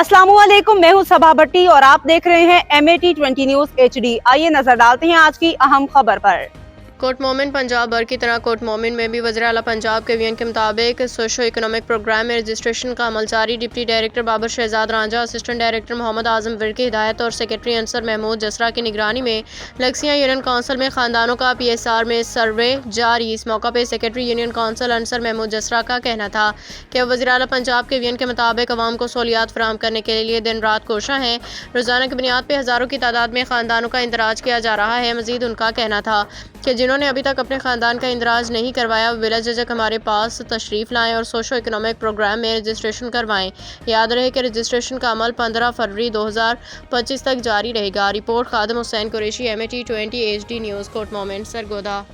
अस्सलामु अलैकुम, मैं हूं सबा भट्टी और आप देख रहे हैं MAT20 न्यूज़ HD। आइए नजर डालते हैं आज की अहम खबर पर। कोर्ट मोमिन पंजाब भर की तरह कोर्ट मोमिन में भी वज़ीर आला पंजाब के वीएन के मुताबिक सोशो इकोनॉमिक प्रोग्राम में रजिस्ट्रेशन का अमल जारी। Deputy director Babar Shahzad Ranjha, assistant director Mohammad Azam विर की हिदायत और सेक्रेटरी अंसर महमूद जसरा की निगरानी में लक्सियाँ यूनियन काउंसिल में खानदानों का PSR में सर्वे जारी। इस मौका पर secretary union council Ansar Mahmood Jasra का कहना था कि वज़ीर आला पंजाब के वीएन के मुताबिक अवाम को सहूलियात फराहम करने के लिए दिन रात कोशां हैं। रोज़ाना की बुनियाद पर हज़ारों की तादाद में खानदानों का इंदराज किया जा रहा है। मज़ीद उनका कहना था कि जिन्होंने अभी तक अपने ख़ानदान का इंदराज नहीं करवाया बिला झिझक हमारे पास तशरीफ़ लाएं और सोशो इकोनॉमिक प्रोग्राम में रजिस्ट्रेशन करवाएं। याद रहे कि रजिस्ट्रेशन का अमल 15 फरवरी 2025 तक जारी रहेगा। Report Khadim Hussain Qureshi, MAT20 HD news, Kot Momin, Sargodha.